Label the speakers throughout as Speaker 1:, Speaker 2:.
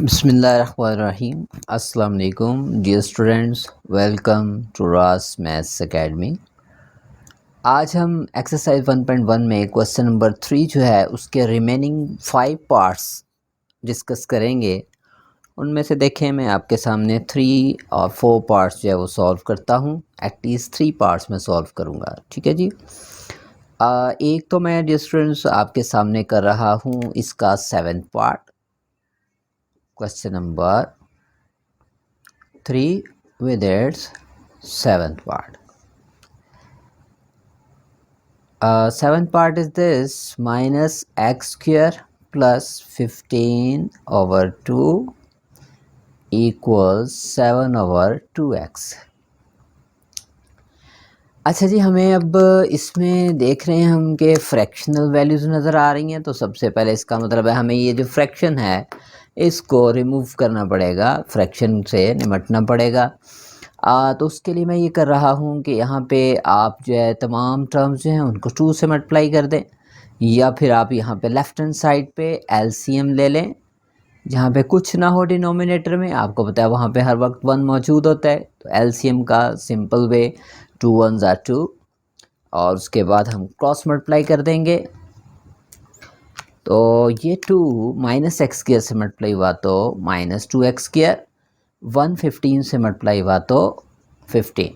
Speaker 1: बिस्मिल्लाहिर्रहमानिर्रहीम। अस्सलाम वालेकुम डियर स्टूडेंट्स, वेलकम टू रास मैथ्स एकेडमी। आज हम एक्सरसाइज 1.1 में क्वेश्चन नंबर 3 जो है उसके रिमेनिंग 5 पार्ट्स डिस्कस करेंगे। उनमें से देखें, मैं आपके सामने 3 और 4 पार्ट्स जो है वो सॉल्व करता हूँ। एटलीस्ट 3 पार्ट्स में सॉल्व करूँगा, ठीक है जी। एक तो मैं डियर स्टूडेंट्स आपके सामने कर रहा हूँ इसका 7th part, question number 3 with its 7th part. 7th part is this: minus x square plus 15 over 2 equals 7 over 2x। अच्छा जी, हमें अब इसमें देख रहे हैं हम कि फ्रैक्शनल वैल्यूज़ नज़र आ रही हैं। तो सबसे पहले इसका मतलब है हमें ये जो फ्रैक्शन है इसको रिमूव करना पड़ेगा, फ्रैक्शन से निपटना पड़ेगा। तो उसके लिए मैं ये कर रहा हूँ कि यहाँ पे आप जो है तमाम टर्म्स जो हैं उनको 2 से मल्टीप्लाई कर दें, या फिर आप यहाँ पे लेफ़्ट हैंड साइड पे एलसीएम ले लें। जहाँ पे कुछ ना हो डिनोमिनेटर में, आपको पता है वहाँ पे हर वक्त 1 मौजूद होता है। तो एलसीएम का सिंपल वे 2 1s are 2, और उसके बाद हम क्रॉस मल्टीप्लाई कर देंगे। तो ये 2 माइनस एक्स स्क्वायर से मल्टीप्लाई हुआ तो माइनस 2x स्क्वायर, 115 से मल्टीप्लाई हुआ तो 15।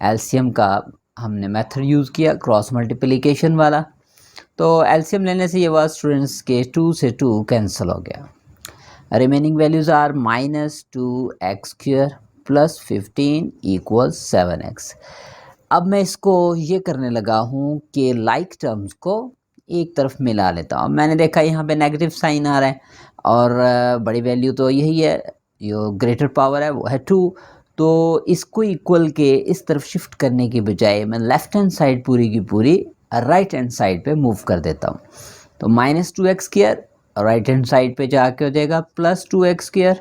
Speaker 1: एलसीएम का हमने मेथड यूज़ किया क्रॉस मल्टीप्लिकेशन वाला। तो एलसीएम लेने से ये हुआ स्टूडेंट्स के 2 से 2 कैंसिल हो गया। Remaining values are minus 2x square plus 15 equals 7x। अब मैं इसको ये करने लगा हूँ कि लाइक टर्म्स को एक तरफ मिला लेता हूँ। मैंने देखा यहाँ पे नेगेटिव साइन आ रहा है, और बड़ी वैल्यू तो यही है, जो ग्रेटर पावर है वो है 2। तो इसको इक्वल के इस तरफ शिफ्ट करने की बजाय मैं लेफ़्ट हैंड साइड पूरी की पूरी राइट हैंड साइड पे मूव कर देता हूँ। तो minus 2x square right hand side पे जाके हो जाएगा प्लस 2x स्क्वायर।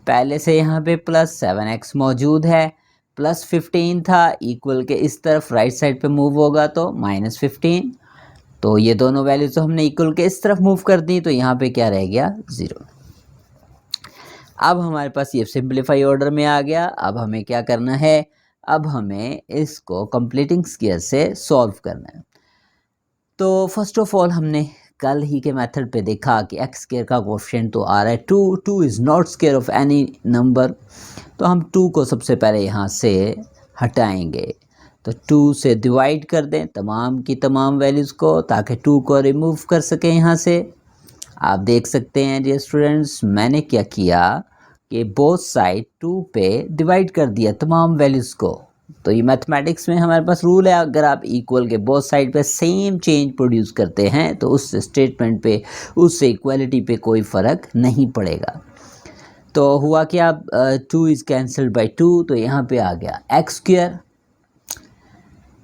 Speaker 1: पहले से यहाँ पे प्लस 7x मौजूद है, प्लस 15 था, इक्वल के इस तरफ राइट साइड पे मूव होगा तो माइनस 15। तो ये दोनों वैल्यूज तो हमने इक्वल के इस तरफ मूव कर दी, तो यहाँ पे क्या रह गया 0। अब हमारे पास ये सिंप्लीफाई ऑर्डर में आ गया। अब हमें क्या करना है, अब हमें इसको कंप्लीटिंग स्क्वायर से सॉल्व करना है। तो फर्स्ट ऑफ ऑल हमने कल ही के मेथड पे देखा कि एक्स स्क्वायर का कोएफिशिएंट तो आ रहा है 2, 2 is not square of any number. तो हम 2 को सबसे पहले यहाँ से हटाएंगे। तो 2 से डिवाइड कर दें तमाम की तमाम वैल्यूज़ को, ताकि 2 को रिमूव कर सकें यहाँ से। आप देख सकते हैं डियर स्टूडेंट्स, मैंने क्या किया कि बोथ साइड 2 पे डिवाइड कर दिया तमाम वैल्यूज़ को। तो ये मैथमेटिक्स में हमारे पास रूल है, अगर आप इक्वल के बोथ साइड पे सेम चेंज प्रोड्यूस करते हैं तो उस स्टेटमेंट पे, उस इक्वलिटी पे कोई फ़र्क नहीं पड़ेगा। तो हुआ कि आप 2 इज़ कैंसल्ड बाई 2, तो यहाँ पे आ गया एक्स स्क्वायर।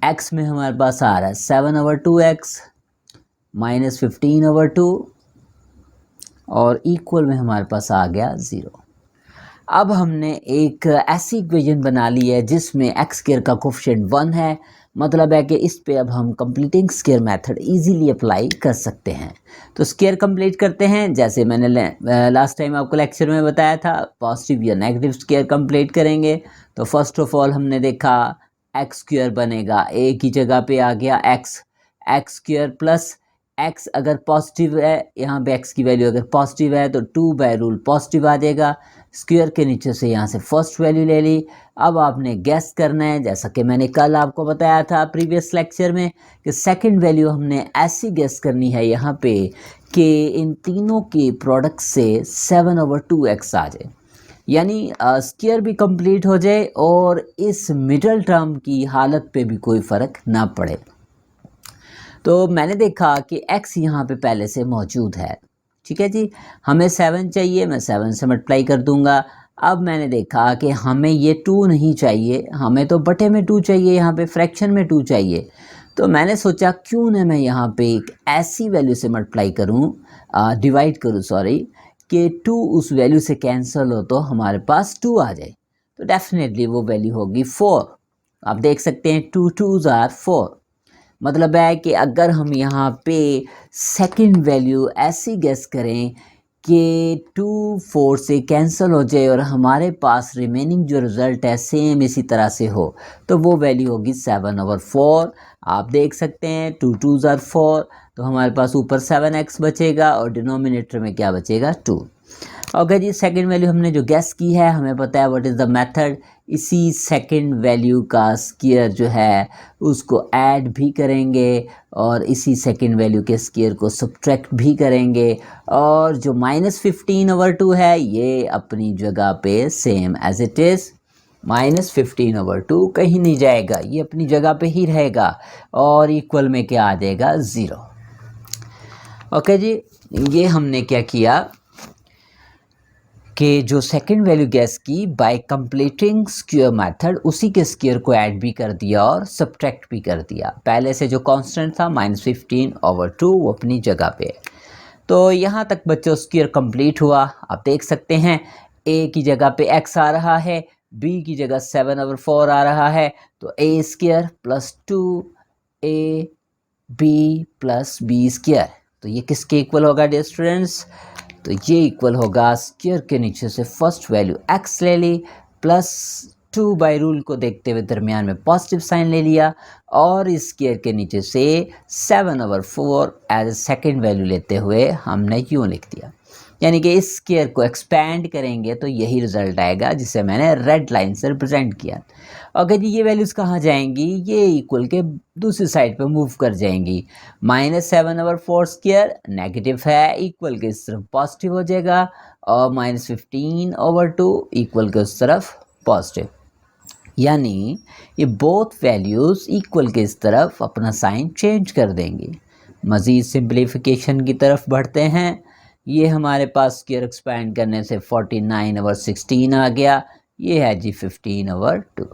Speaker 1: एक्स में हमारे पास आ रहा है 7 ओवर 2x माइनस 15 ओवर 2, और इक्वल में हमारे पास आ गया 0। अब हमने एक ऐसी इक्वेशन बना ली है जिसमें एक्स स्क्वायर का कोएफिशिएंट 1 है। मतलब है कि इस पे अब हम completing square method easily apply कर सकते हैं। तो स्क्वायर कंप्लीट करते हैं, जैसे मैंने लास्ट टाइम आपको लेक्चर में बताया था, पॉजिटिव या नेगेटिव स्क्वायर कंप्लीट करेंगे। तो फर्स्ट ऑफ ऑल हमने देखा एक्स स्क्वायर बनेगा, एक ही जगह पे आ गया एक्स स्क्वायर प्लस एक्स, अगर पॉजिटिव है यहाँ पे एक्स की वैल्यू अगर पॉजिटिव है तो 2 बाय रूल पॉजिटिव आ जाएगा। स्क्वायर के नीचे से यहाँ से फर्स्ट वैल्यू ले ली। अब आपने गैस करना है, जैसा कि मैंने कल आपको बताया था प्रीवियस लेक्चर में, कि सेकंड वैल्यू हमने ऐसी गैस करनी है यहाँ पे कि इन तीनों के प्रोडक्ट से 7 ओवर 2x आ जाए, यानी स्क्वायर भी कंप्लीट हो जाए और इस मिडल टर्म की हालत पे भी कोई फ़र्क ना पड़े। तो मैंने देखा कि x यहाँ पे पहले से मौजूद है, ठीक है जी। हमें 7 चाहिए, मैं 7 से मल्टीप्लाई कर दूंगा। अब मैंने देखा कि हमें ये 2 नहीं चाहिए, हमें तो बटे में 2 चाहिए, यहाँ पे फ्रैक्शन में 2 चाहिए। तो मैंने सोचा क्यों ना मैं यहाँ पे एक ऐसी वैल्यू से मल्टीप्लाई करूँ, डिवाइड करूँ सॉरी, कि 2 उस वैल्यू से कैंसिल हो तो हमारे पास 2 आ जाए। तो डेफिनेटली वो वैल्यू होगी 4। आप देख सकते हैं 2 2s are 4। मतलब है कि अगर हम यहाँ पे सेकंड वैल्यू ऐसी गेस करें कि 2 4 से कैंसिल हो जाए और हमारे पास रिमेनिंग जो रिज़ल्ट है सेम इसी तरह से हो, तो वो वैल्यू होगी 7/4। आप देख सकते हैं 2 2s are 4, तो हमारे पास ऊपर 7x बचेगा और डिनोमिनेटर में क्या बचेगा 2। ओके जी, सेकंड वैल्यू हमने जो गैस की है, हमें पता है व्हाट इज़ द मेथड। इसी सेकंड वैल्यू का स्क्वायर जो है उसको ऐड भी करेंगे और इसी सेकंड वैल्यू के स्क्वायर को सब्ट्रैक्ट भी करेंगे, और जो -15/2 है ये अपनी जगह पे सेम एज इट इज़। -15/2 कहीं नहीं जाएगा, ये अपनी जगह पे ही रहेगा और इक्वल में क्या आ जाएगा 0। ओके जी, ये हमने क्या किया कि जो सेकंड वैल्यू गैस की बाय कंप्लीटिंग स्क्वायर मेथड, उसी के स्क्वायर को ऐड भी कर दिया और सब्ट्रैक्ट भी कर दिया। पहले से जो कांस्टेंट था -15/2 वो अपनी जगह पे। तो यहाँ तक बच्चों स्क्वायर कंप्लीट हुआ। आप देख सकते हैं a की जगह पे x आ रहा है, b की जगह 7/4 आ रहा है, तो a² + 2ab + b²। तो ये किसके इक्वल होगा डियर स्टूडेंट्स? तो ये इक्वल होगा, स्क्वायर के नीचे से फर्स्ट वैल्यू x ले ली, +2 बाई रूल को देखते हुए दरमियान में पॉजिटिव साइन ले लिया, और इस स्क्वायर के नीचे से 7/4 एज सेकंड वैल्यू लेते हुए हमने यूँ लिख दिया। यानी कि इस स्क्वायर को एक्सपैंड करेंगे तो यही रिजल्ट आएगा जिसे मैंने रेड लाइन से रिप्रेजेंट किया। ओके जी, ये वैल्यूज़ कहाँ जाएंगी? ये इक्वल के दूसरी साइड पे मूव कर जाएंगी। -7/4 स्क्वायर नेगेटिव है, इक्वल के इस तरफ पॉजिटिव हो जाएगा, और -15/2 इक्वल के उस तरफ पॉजिटिव। यानी ये बोथ वैल्यूज़ इक्वल के इस तरफ अपना साइन चेंज कर देंगी। मज़ीद सिंप्लीफिकेशन की तरफ बढ़ते हैं। ये हमारे पास स्क्वायर एक्सपैंड करने से 49/16 आ गया। ये है जी 15/2।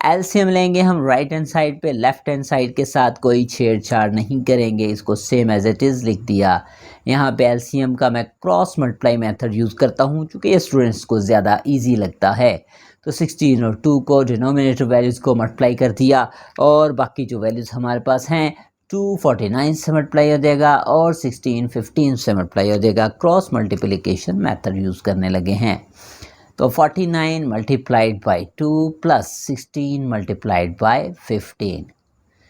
Speaker 1: एलसीएम लेंगे हम राइट हैंड साइड पे, लेफ्ट हैंड साइड के साथ कोई छेड़छाड़ नहीं करेंगे, इसको सेम एज इट इज़ लिख दिया। यहाँ पे एलसीएम का मैं क्रॉस मल्टीप्लाई मेथड यूज़ करता हूँ क्योंकि ये स्टूडेंट्स को ज़्यादा इजी लगता है। तो 16 और 2 को डिनोमिनेटर वैल्यूज़ को मल्टीप्लाई कर दिया, और बाकी जो वैल्यूज़ हमारे पास हैं 2 49 से मल्टीप्लाई हो जाएगा और 16 15 से मल्टीप्लाई हो जाएगा। क्रॉस मल्टीप्लिकेशन मेथड यूज़ करने लगे हैं। तो 49 × 2 + 16 × 15।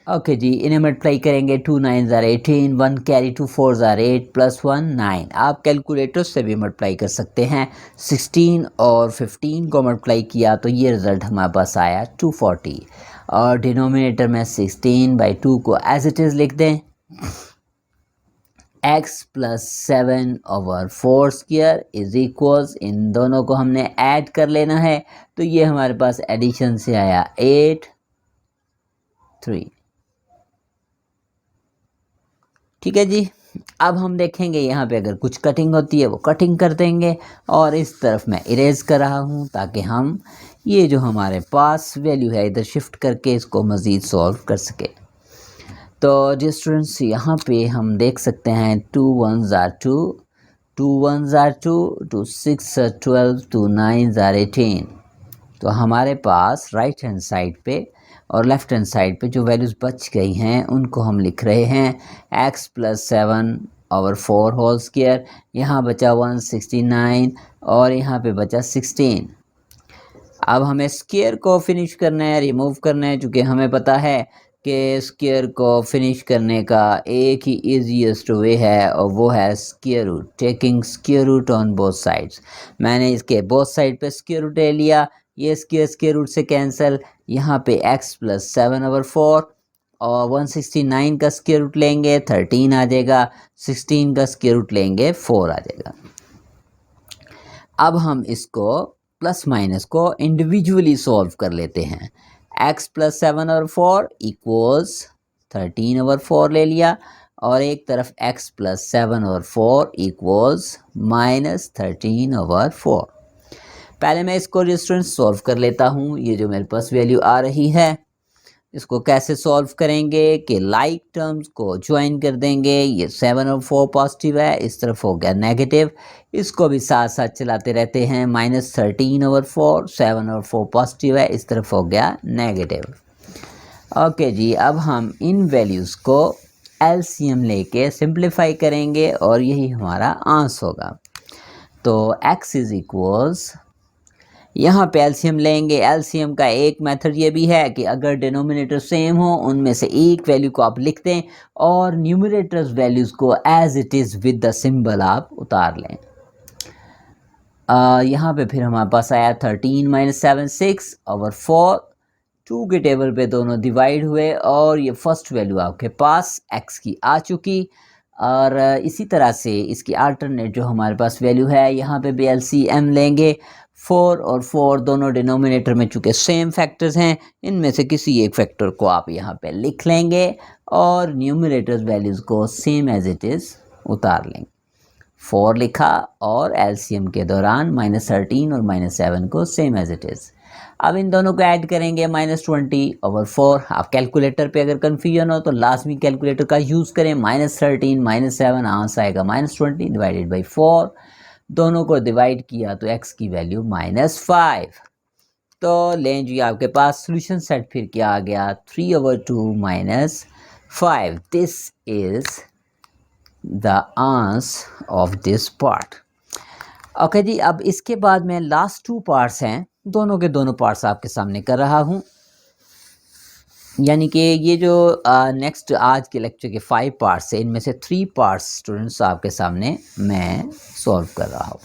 Speaker 1: ओके जी, इन्हें मल्टीप्लाई करेंगे। 2 9s are 18, 1 carry 2 4s are 8 + 1 9। आप कैलकुलेटर से भी मल्टीप्लाई कर सकते हैं। 16 और 15 को मल्टीप्लाई किया तो ये रिज़ल्ट हमारे पास आया 240, और डिनोमिनेटर में 16/2 को एज इट इज़ लिख दें। x + 7/4 स्क्वायर इज इक्वल्स, इन दोनों को हमने ऐड कर लेना है, तो ये हमारे पास एडिशन से आया 8 3। ठीक है जी, अब हम देखेंगे यहाँ पे अगर कुछ कटिंग होती है वो कटिंग कर देंगे, और इस तरफ मैं इरेज कर रहा हूँ ताकि हम ये जो हमारे पास वैल्यू है इधर शिफ्ट करके इसको मज़ीद सॉल्व कर सके। तो जी स्टूडेंट्स, यहाँ पे हम देख सकते हैं 2 1s are 2, 2 1s are 2, 2 6 are 12, 2 9s are 18। तो हमारे पास राइट हैंड साइड पे और लेफ़्ट हैंड साइड पे जो वैल्यूज़ बच गई हैं उनको हम लिख रहे हैं x + 7/4 होल स्क्वायर। यहाँ बचा 169 और यहाँ पे बचा 16। अब हमें स्क्वायर को फिनिश करना है, रिमूव करना है, क्योंकि हमें पता है कि स्क्वायर को फिनिश करने का एक ही ईजीएस्ट वे है और वो है square root, taking square root on both sides. मैंने इसके बोथ साइड पे स्क्वायर रूट ले लिया, ये स्क्वायर रूट से कैंसिल। यहाँ पे x + 7/4 और 169 का स्क्वायर रूट लेंगे 13 आ जाएगा, 16 का स्क्वायर रूट लेंगे 4 आ जाएगा। अब हम इसको प्लस माइनस को इंडिविजुअली सॉल्व कर लेते हैं। x + 7/4 इक्वल्स 13/4 ले लिया, और एक तरफ x + 7/4 इक्वल्स -13/4। पहले मैं इसको स्टूडेंट्स सॉल्व कर लेता हूँ। ये जो मेरे पास वैल्यू आ रही है इसको कैसे सॉल्व करेंगे कि लाइक टर्म्स को ज्वाइन कर देंगे। ये 7 और 4 पॉजिटिव है, इस तरफ हो गया नेगेटिव, इसको भी साथ साथ चलाते रहते हैं। -13/4, 7 और 4 पॉजिटिव है, इस तरफ हो गया नेगेटिव। ओके जी, अब हम इन वैल्यूज़ को एलसीएम लेके सिंप्लीफाई करेंगे और यही हमारा आंसर होगा। तो x इज इक्वल्स, यहाँ पे एलसीएम लेंगे। एलसीएम का एक मेथड ये भी है कि अगर डिनोमिनेटर सेम हो उनमें से एक वैल्यू को आप लिख दें और न्यूमरेटर्स वैल्यूज़ को as it is with the symbol आप उतार लें। यहाँ पे फिर हमारे पास आया 13 माइनस 7 6 ओवर 4, 2 के टेबल पे दोनों डिवाइड हुए और ये फर्स्ट वैल्यू आपके पास x की आ चुकी। और इसी तरह से इसकी अल्टरनेट जो हमारे पास वैल्यू है, यहाँ पे भी एलसीएम लेंगे। 4 और 4 दोनों डिनोमिनेटर में चूँकि सेम फैक्टर्स हैं, इनमें से किसी एक फैक्टर को आप यहाँ पे लिख लेंगे और न्यूमरेटर्स वैल्यूज़ को सेम एज इट इज़ उतार लेंगे। 4 लिखा और एलसीएम के दौरान -13 और -7 को सेम एज इट इज़। अब इन दोनों को ऐड करेंगे, -20 ओवर 4। आप कैलकुलेटर पे अगर कन्फ्यूजन हो तो लाजमी कैलकुलेटर का यूज़ करें। -13 -7 आंसर आएगा -20 डिवाइडेड बाई 4। दोनों को डिवाइड किया तो x की वैल्यू -5। तो लें जी, आपके पास सोल्यूशन सेट फिर क्या आ गया, 3/2 -5। This is the answer of this part. Okay ji, अब इसके बाद में लास्ट 2 पार्ट्स हैं, दोनों के दोनों पार्ट्स आपके सामने कर रहा हूँ। यानी कि ये जो नेक्स्ट आज के लेक्चर के 5 पार्ट्स हैं, इनमें से 3 पार्ट्स स्टूडेंट्स आपके सामने मैं सॉल्व कर रहा हूँ।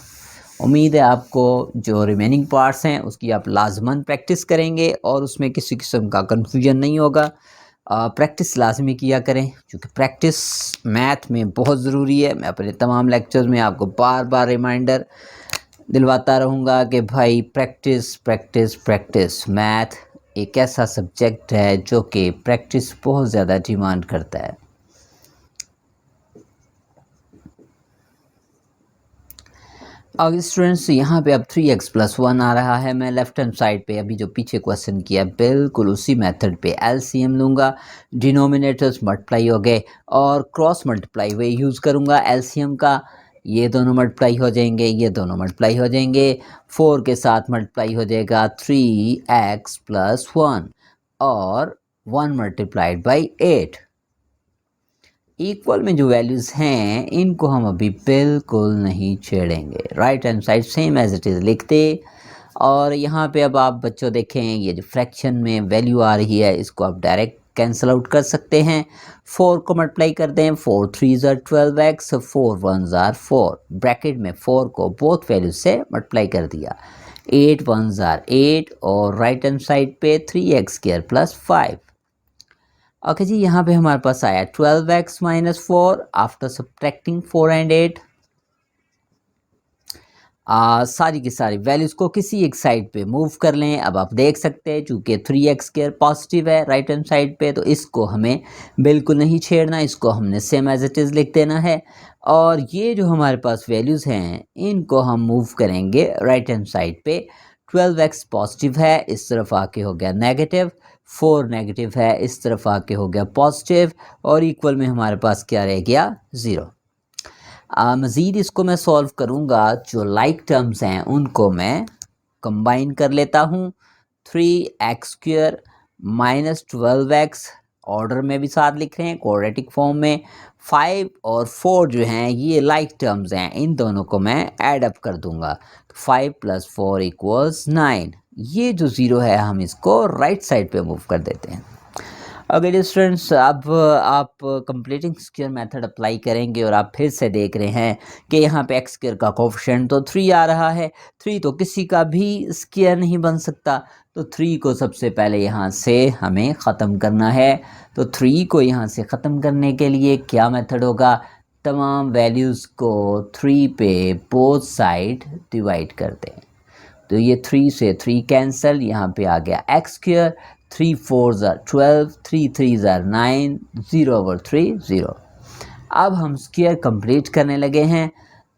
Speaker 1: उम्मीद है आपको जो रिमेनिंग पार्ट्स हैं उसकी आप लाजमन प्रैक्टिस करेंगे और उसमें किसी किस्म का कन्फ्यूजन नहीं होगा। प्रैक्टिस लाजमी किया करें क्योंकि प्रैक्टिस मैथ में बहुत ज़रूरी है। मैं अपने तमाम लेक्चर्स में आपको बार बार रिमाइंडर दिलवाता रहूँगा कि भाई प्रैक्टिस प्रैक्टिस प्रैक्टिस। मैथ एक ऐसा सब्जेक्ट है जो कि प्रैक्टिस बहुत ज़्यादा डिमांड करता है। अब स्टूडेंट्स यहाँ पे अब 3x + 1 आ रहा है। मैं लेफ़्ट हैंड साइड पे अभी जो पीछे क्वेश्चन किया बिल्कुल उसी मेथड पे एलसीएम लूँगा। डिनोमिनेटर्स मल्टीप्लाई हो गए और क्रॉस मल्टीप्लाई वे यूज़ करूँगा एलसीएम का। ये दोनों मल्टीप्लाई हो जाएंगे, ये दोनों मल्टीप्लाई हो जाएंगे। 4 के साथ मल्टीप्लाई हो जाएगा 3x + 1 और 1 मल्टीप्लाइड बाई 8। इक्वल में जो वैल्यूज़ हैं इनको हम अभी बिल्कुल नहीं छेड़ेंगे। Right hand side same as it is लिखते और यहाँ पे अब आप बच्चों देखें ये जो फ्रैक्शन में वैल्यू आ रही है इसको आप डायरेक्ट कैंसिल आउट कर सकते हैं। 4 को मल्टीप्लाई कर दें, 4 3s are 12x, 4 1s are 4। Bracket में 4 को बोथ वैल्यू से मल्टीप्लाई कर दिया, 8 1s are 8 और राइट हैंड साइड पे 3x² + 5। ओके जी, यहाँ पे हमारे पास आया 12x - 4 आफ्टर सब्ट्रैक्टिंग 4 एंड 8। सारी की सारी वैल्यूज़ को किसी एक साइड पे मूव कर लें। अब आप देख सकते हैं चूँकि 3x² पॉजिटिव है राइट हैंड साइड पे, तो इसको हमें बिल्कुल नहीं छेड़ना, इसको हमने सेम एज इट इज़ लिख देना है। और ये जो हमारे पास वैल्यूज़ हैं इनको हम मूव करेंगे राइट हैंड साइड पे। 12x पॉजिटिव है, इस तरफ आके हो गया नेगेटिव। 4 नेगेटिव है, इस तरफ आके हो गया पॉजिटिव और इक्वल में हमारे पास क्या रह गया, 0। मज़ीद इसको मैं सॉल्व करूँगा, जो लाइक टर्म्स हैं उनको मैं कंबाइन कर लेता हूँ। 3x² - 12x ऑर्डर में भी साथ लिख रहे हैं क्वाड्रेटिक फॉर्म में। 5 और 4 जो हैं ये लाइक टर्म्स हैं, इन दोनों को मैं ऐड अप कर दूंगा। 5 + 4 = 9। ये जो 0 है हम इसको राइट साइड पे मूव कर देते हैं। अगर स्टूडेंट्स अब आप कंप्लीटिंग स्क्वायर मेथड अप्लाई करेंगे और आप फिर से देख रहे हैं कि यहाँ पे x² का कोफिशिएंट तो 3 आ रहा है। 3 तो किसी का भी स्क्वायर नहीं बन सकता, तो 3 को सबसे पहले यहाँ से हमें ख़त्म करना है। तो 3 को यहाँ से ख़त्म करने के लिए क्या मेथड होगा, तमाम वैल्यूज़ को 3 पे बोथ साइड डिवाइड कर दें। तो ये 3 से 3 कैंसिल, यहाँ पे आ गया x²। 3 4s are 12, 3 3s are 9, 0/3 0। अब हम स्क्वायर कंप्लीट करने लगे हैं।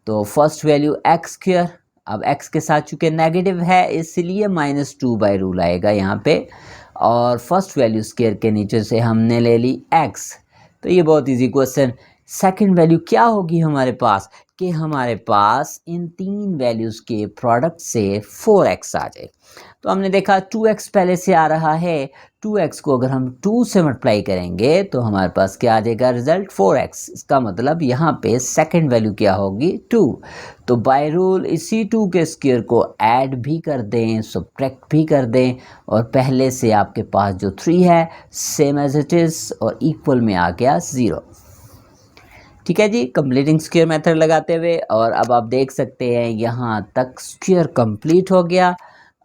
Speaker 1: तो फर्स्ट वैल्यू x², अब x के साथ चूँकि नेगेटिव है इसलिए -2 बाई रूल आएगा यहाँ पे, और फर्स्ट वैल्यू स्क्वायर के नीचे से हमने ले ली x। तो ये बहुत इजी क्वेश्चन। सेकंड वैल्यू क्या होगी हमारे पास, कि हमारे पास इन तीन वैल्यूज़ के प्रोडक्ट से 4x आ जाए। तो हमने देखा 2x पहले से आ रहा है, 2x को अगर हम 2 से मल्टीप्लाई करेंगे तो हमारे पास क्या आ जाएगा रिजल्ट 4x। इसका मतलब यहाँ पे सेकंड वैल्यू क्या होगी 2। तो बाय रूल इसी 2 के स्क्वायर को ऐड भी कर दें, सब्ट्रैक्ट भी कर दें और पहले से आपके पास जो 3 है सेम एज इट इज़ और इक्वल में आ गया 0। ठीक है जी, कंप्लीटिंग स्क्वायर मेथड लगाते हुए और अब आप देख सकते हैं यहाँ तक स्क्वायर कंप्लीट हो गया।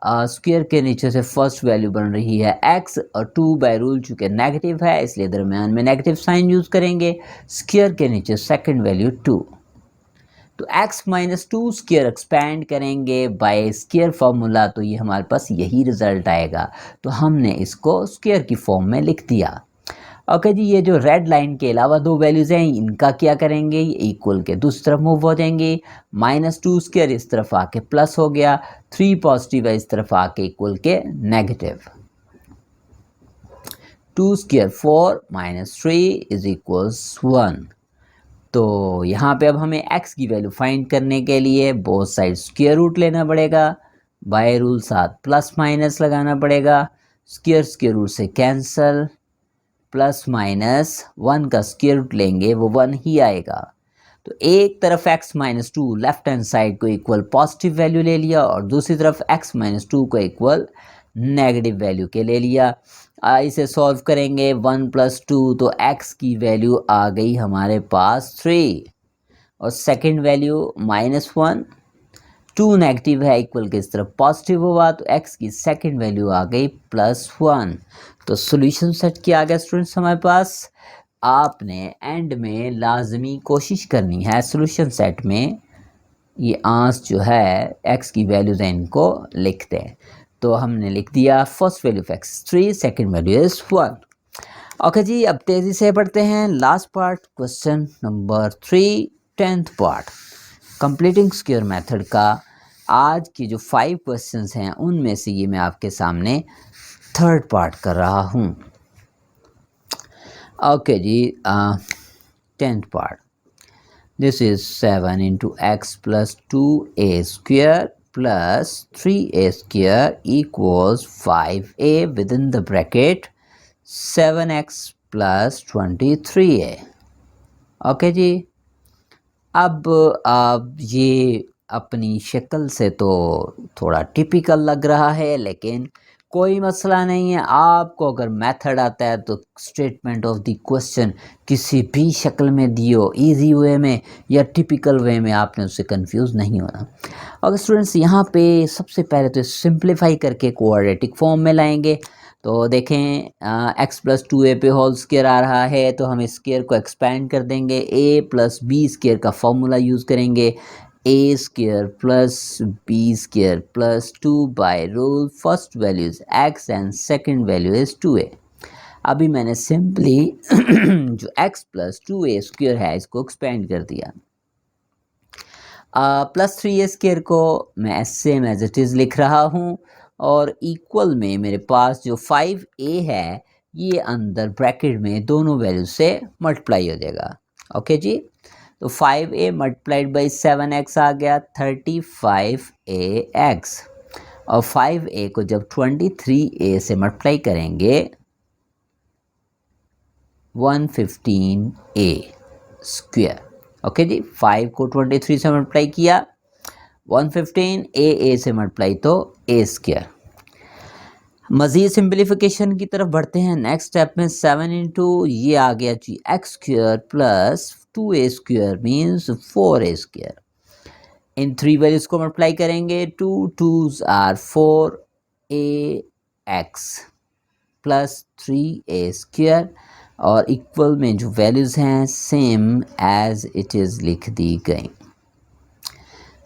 Speaker 1: स्क्वायर के नीचे से फर्स्ट वैल्यू बन रही है x और 2 बाय रूल चूँकि नेगेटिव है इसलिए दरमियान में नेगेटिव साइन यूज़ करेंगे। स्क्वायर के नीचे सेकंड वैल्यू 2, तो x माइनस 2 स्क्वायर एक्सपैंड करेंगे बाय स्क्वायर फार्मूला तो ये हमारे पास यही रिजल्ट आएगा। तो हमने इसको स्क्वायर की फॉर्म में लिख दिया। ओके जी, ये जो रेड लाइन के अलावा दो वैल्यूज़ हैं इनका क्या करेंगे, ये इक्वल के दूसरी तरफ मूव हो जाएंगे। -2 स्क्वायर इस तरफ आके प्लस हो गया, 3 पॉजिटिव है इस तरफ आके इक्वल के नेगेटिव। 2 square 4 -3 is equals 1। तो यहाँ पे अब हमें x की वैल्यू फाइंड करने के लिए बोथ साइड स्क्वायर रूट लेना पड़ेगा। बाय रूल साथ प्लस माइनस लगाना पड़ेगा। स्क्वायर रूट से कैंसल, प्लस माइनस 1 का स्क्वायर रूट लेंगे वो 1 ही आएगा। तो एक तरफ x minus 2 left hand side को इक्वल पॉजिटिव वैल्यू ले लिया और दूसरी तरफ x माइनस 2 को इक्वल नेगेटिव वैल्यू के ले लिया। इसे सॉल्व करेंगे 1 + 2 तो x की वैल्यू आ गई हमारे पास 3 और सेकंड वैल्यू -1, 2 नेगेटिव है इक्वल के इस तरफ पॉजिटिव हुआ तो x की सेकंड वैल्यू आ गई +1। तो सॉल्यूशन सेट क्या आ गया स्टूडेंट्स हमारे पास। आपने एंड में लाजमी कोशिश करनी है सॉल्यूशन सेट में ये आंस जो है x की वैल्यूज हैं इनको लिखते हैं। तो हमने लिख दिया first value of x 3, second value is 1। Okay ji, अब तेज़ी से पढ़ते हैं last part, question number 3, 10th part completing square method का। आज की जो 5 क्वेश्चंस हैं उनमें से ये मैं आपके सामने थर्ड पार्ट कर रहा हूँ। ओके जी, 10th part, this is 7 × x + 2a² + 3a² = 5a within the bracket 7x + 23a। Okay ji, अब ये अपनी शक्ल से तो थोड़ा टिपिकल लग रहा है लेकिन कोई मसला नहीं है। आपको अगर मेथड आता है तो स्टेटमेंट ऑफ द क्वेश्चन किसी भी शक्ल में दियो, इजी वे में या टिपिकल वे में, आपने उससे कंफ्यूज नहीं होना। अगर स्टूडेंट्स यहाँ पे सबसे पहले तो सिंप्लीफाई करके क्वाड्रेटिक फॉर्म में लाएंगे। तो देखें x + 2a पे होल स्क्वायर आ रहा है तो हम इस स्क्वायर को एक्सपैंड कर देंगे, a + b² का फॉर्मूला यूज़ करेंगे, a² + b² + 2 by rule first value is x and second value is 2a। अभी मैंने सिंपली जो x + 2a² है इसको एक्सपेंड कर दिया। +3a² को मैं सेम एज इट इज़ लिख रहा हूँ और इक्वल में मेरे पास जो 5a है ये अंदर ब्रैकेट में दोनों वैल्यू से मल्टीप्लाई हो जाएगा। ओके जी, तो 5a × 7x आ गया 35ax और 5a को जब 23a से मल्टीप्लाई करेंगे 115a²। ओके जी, 5 को 23 से मल्टीप्लाई किया 115, a से मल्टीप्लाई तो a²। मज़ीद सिंप्लीफिकेशन की तरफ बढ़ते हैं। नेक्स्ट स्टेप में 7 × ये आ गया जी x² + 2a² मीन्स 4a²। इन 3 वैल्यूज़ को मल्टीप्लाई करेंगे, 2 2s are 4ax + 3a² और इक्वल में जो वैल्यूज़ हैं सेम एज इट इज़ लिख दी गई।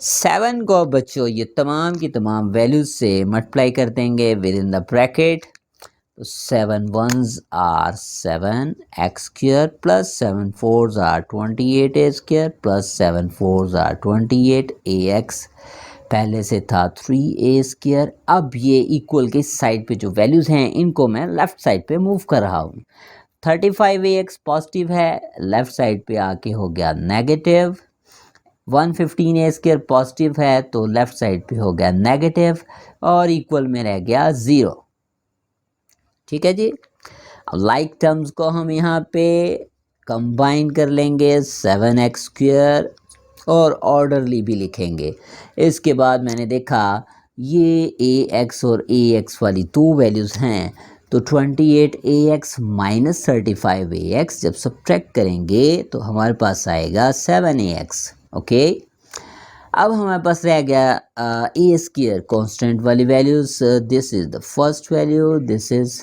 Speaker 1: 7 को बच्चों ये तमाम की तमाम वैल्यूज़ से मल्टीप्लाई कर देंगे विद इन द ब्रैकेट। तो 7 1s are 7x² + 7 4s are 28a² + 7 4s are 28ax। पहले से था 3a²। अब ये इक्वल के साइड पे जो वैल्यूज़ हैं इनको मैं लेफ़्ट साइड पे मूव कर रहा हूँ। 35ax पॉजिटिव है, लेफ़्ट साइड पे आके हो गया नेगेटिव। 115 ए स्क्वायर पॉजिटिव है तो लेफ्ट साइड पे हो गया नेगेटिव और इक्वल में रह गया 0। ठीक है जी। अब लाइक टर्म्स को हम यहाँ पे कंबाइन कर लेंगे 7x स्क्वायर और ऑर्डरली भी लिखेंगे। इसके बाद मैंने देखा ये ax और ax वाली दो वैल्यूज़ हैं तो 28ax माइनस 35ax जब सब्ट्रैक्ट करेंगे तो हमारे पास आएगा 7ax। ओके, अब हमारे पास रह गया ए स्क्वायर कांस्टेंट वाली values. This is the first value, this is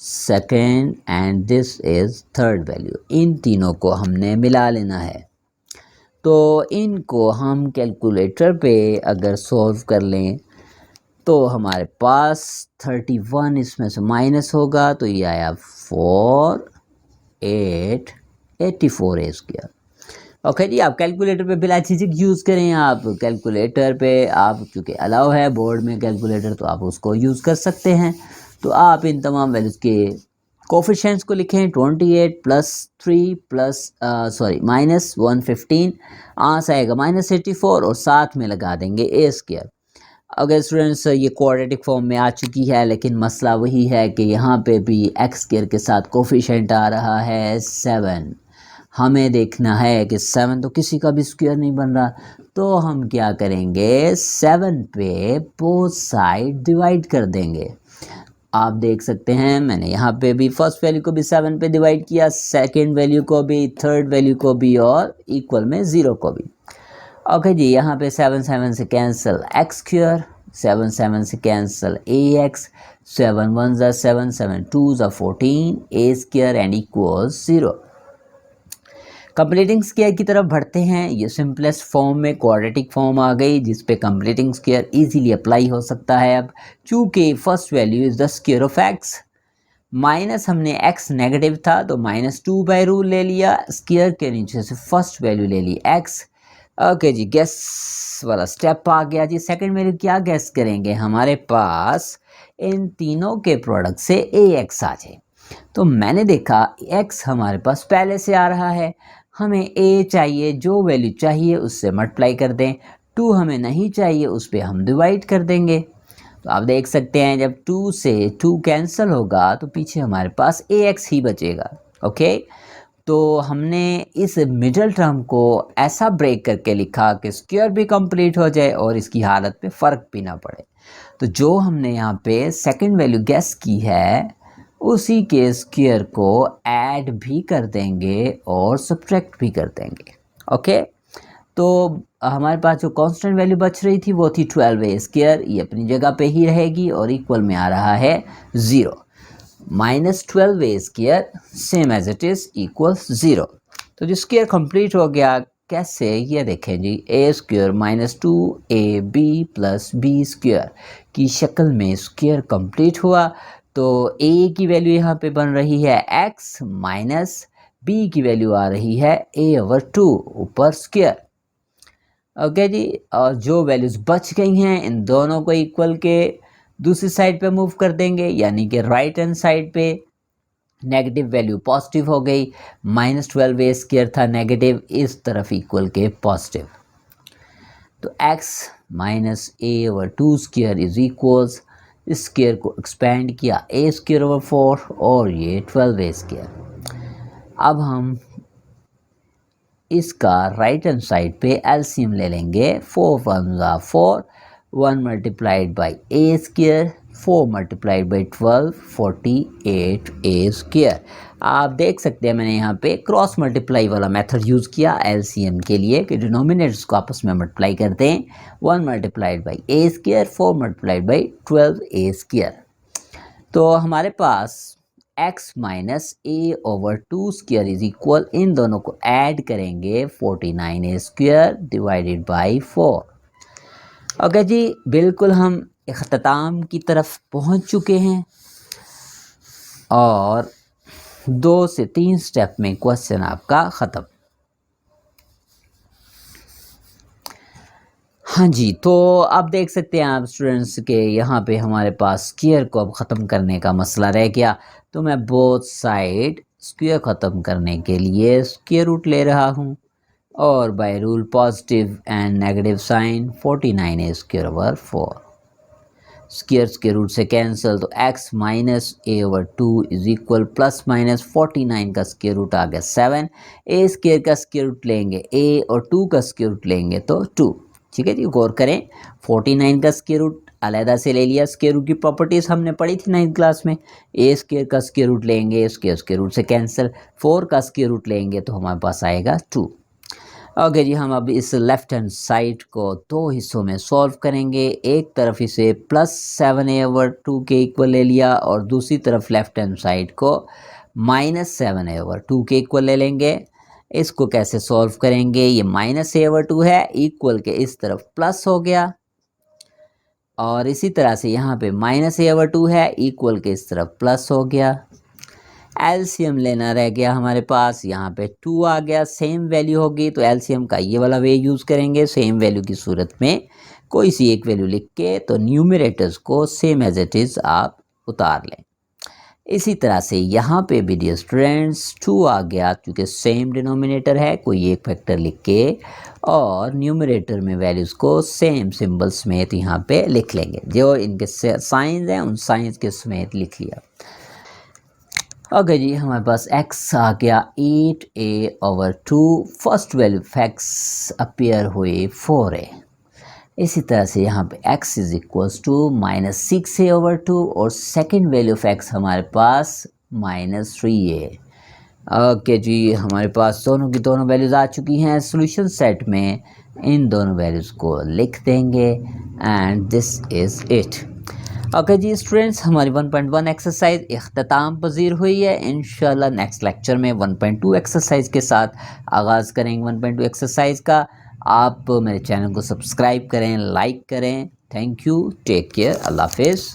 Speaker 1: second and this is third value. इन तीनों को हमने मिला लेना है। तो इनको हम कैलकुलेटर पे अगर सॉल्व कर लें तो हमारे पास 31 इसमें से माइनस होगा तो ये आया 4 8 84 ए स्क्वायर। ओके जी, आप कैलकुलेटर पे बिला झिझक यूज़ करें। आप कैलकुलेटर पे आप चूँकि अलाउ है बोर्ड में कैलकुलेटर तो आप उसको यूज़ कर सकते हैं। तो आप इन तमाम वैल्यूज़ के कोफिशिएंट्स को लिखें 28 प्लस 3 प्लस माइनस 115 आंसर आएगा माइनस 84 और साथ में लगा देंगे ए स्क्वायर। अगर स्टूडेंट्स ये क्वाड्रेटिक फॉर्म में आ चुकी है लेकिन मसला वही है कि यहाँ पे भी एक्स स्क्वायर के साथ कोफिशिएंट आ रहा है 7। हमें देखना है कि 7 तो किसी का भी स्क्वायर नहीं बन रहा तो हम क्या करेंगे 7 पे बोथ साइड डिवाइड कर देंगे। आप देख सकते हैं मैंने यहाँ पे भी फर्स्ट वैल्यू को भी 7 पे डिवाइड किया, सेकेंड वैल्यू को भी, थर्ड वैल्यू को भी और इक्वल में 0 को भी। ओके जी, यहाँ पे 7 7 से कैंसिल एक्स स्क्वायर, 7 7 से कैंसिल ए एक्स, 7 1 ज़ा 7 7 2 ज़ा 14 a square and equals 0। Completing square की तरफ बढ़ते हैं। ये सिंपलेस्ट फॉर्म में क्वाड्रेटिक फॉर्म आ गई जिस पे कंप्लीटिंग स्क्वायर इजीली अप्लाई हो सकता है। अब चूँकि first value is the square of x, minus हमने x नेगेटिव था तो -2 रूल ले लिया, स्क्वायर के नीचे से फर्स्ट वैल्यू ले ली x। ओके जी, गेस वाला स्टेप आ गया जी। सेकंड वैल्यू क्या गेस करेंगे, हमारे पास इन तीनों के प्रोडक्ट से ax आ जाए। तो मैंने देखा x हमारे पास पहले से आ रहा है, हमें a चाहिए, जो वैल्यू चाहिए उससे मल्टीप्लाई कर दें। 2 हमें नहीं चाहिए, उस पर हम डिवाइड कर देंगे। तो आप देख सकते हैं जब 2 से 2 कैंसिल होगा तो पीछे हमारे पास ax ही बचेगा। ओके, तो हमने इस मिडल टर्म को ऐसा ब्रेक करके लिखा कि स्क्वायर भी कंप्लीट हो जाए और इसकी हालत पे फ़र्क भी ना पड़े। तो जो हमने यहाँ पे सेकंड वैल्यू गेस की है उसी के स्क्वायर को ऐड भी कर देंगे और सब्ट्रैक्ट भी कर देंगे। ओके, तो हमारे पास जो कांस्टेंट वैल्यू बच रही थी वो थी 12a स्क्वायर, ये अपनी जगह पे ही रहेगी और इक्वल में आ रहा है 0। -12a square same as it is equals 0। तो जो स्क्वायर कंप्लीट हो गया कैसे, ये देखें जी, a square -2ab plus b square की शक्ल में स्क्वायर कंप्लीट हुआ। तो a की वैल्यू यहाँ पे बन रही है x माइनस b की वैल्यू आ रही है a/2 ऊपर स्क्वायर। ओके जी, और जो वैल्यूज़ बच गई हैं इन दोनों को इक्वल के दूसरी साइड पे मूव कर देंगे, यानी कि राइट हैंड साइड पे नेगेटिव वैल्यू पॉजिटिव हो गई। -12a स्क्वायर था नेगेटिव, इस तरफ इक्वल के पॉजिटिव। तो x minus a/2 square is equals, इस स्क्वायर को एक्सपेंड किया a स्क्वायर ओवर 4 और ये 12a स्क्वायर। अब हम इसका राइट हैंड साइड पे एलसीएम ले लेंगे। 4 1 ज़ा 4, 1 multiplied by a square, 4 multiplied by 12 48a square. आप देख सकते हैं मैंने यहाँ पे क्रॉस मल्टीप्लाई वाला मेथड यूज़ किया एलसीएम के लिए कि डिनोमिनेटर्स को आपस में मल्टीप्लाई कर दें। 1 multiplied by a square, 4 multiplied by 12a square. तो हमारे पास x minus a/2 square is equal, इन दोनों को ऐड करेंगे 49a square divided by 4। Okay ji, बिल्कुल हम इख्तिताम की तरफ पहुंच चुके हैं और 2 से 3 स्टेप में क्वेश्चन आपका ख़त्म। हाँ जी, तो आप देख सकते हैं आप स्टूडेंट्स के यहाँ पे हमारे पास स्क्वायर को अब ख़त्म करने का मसला रह गया। तो मैं बोथ साइड स्क्वायर ख़त्म करने के लिए स्क्वायर रूट ले रहा हूँ। और by rule positive and negative sign 49 square over 4 squares के रूट से कैंसिल, तो x minus A over 2 is equal plus minus 49 का स्क्वायर रूट आ गया 7। ए स्क्वायर का स्क्वायर रूट लेंगे a और 2 का स्क्वायर रूट लेंगे तो 2। ठीक है जी, गौर करें 49 का स्क्वायर रूट अलहदा से ले लिया, स्क्वायर रूट की प्रॉपर्टीज़ हमने पढ़ी थी 9th क्लास में। ए स्क्वायर का स्क्वायर रूट लेंगे, स्क्वायर रूट से कैंसिल, 4 का स्क्वायर रूट लेंगे तो हमारे पास आएगा 2। ओके जी, हम अब इस लेफ्ट हैंड साइड को दो हिस्सों में सॉल्व करेंगे। एक तरफ इसे प्लस 7a/2 के इक्वल ले लिया और दूसरी तरफ लेफ्ट हैंड साइड को माइनस 7a/2 के इक्वल ले लेंगे। इसको कैसे सॉल्व करेंगे, ये माइनस a/2 है, इक्वल के इस तरफ प्लस हो गया और इसी तरह से यहाँ पे माइनस a/2 है, इक्वल के इस तरफ प्लस हो गया। एलसीएम लेना रह गया हमारे पास, यहाँ पे 2 आ गया, सेम वैल्यू होगी तो एलसीएम का ये वाला वे यूज़ करेंगे। सेम वैल्यू की सूरत में कोई सी एक वैल्यू लिख के तो न्यूमरेटर्स को सेम एज इट इज़ आप उतार लें। इसी तरह से यहाँ पे भी डियर स्टूडेंट्स 2 आ गया, क्योंकि सेम डिनोमिनेटर है, कोई एक फैक्टर लिख के और न्यूमरेटर में वैल्यूज़ को सेम सिंबल समेत यहाँ पे लिख लेंगे। जो इनके साइंस हैं उन साइंस के समेत लिख लिया। ओके जी, हमारे पास x आ गया 8a/2, first value x appear हुई 4a। इसी तरह से यहाँ पे x is equals to minus 6a/2 और सेकेंड वैल्यू ऑफ x हमारे पास माइनस 3a। ओके जी, हमारे पास दोनों की दोनों वैल्यूज़ आ चुकी हैं। सॉल्यूशन सेट में इन दोनों वैल्यूज़ को लिख देंगे and this is it. Okay जी स्टूडेंट्स, हमारी 1.1 एक्सरसाइज इख्तिताम पजीर हुई है। इंशाल्लाह नेक्स्ट लेक्चर में 1.2 एक्सरसाइज के साथ आगाज़ करेंगे 1.2 एक्सरसाइज का। आप मेरे चैनल को सब्सक्राइब करें, लाइक करें। थैंक यू, टेक केयर, अल्लाह हाफिज़।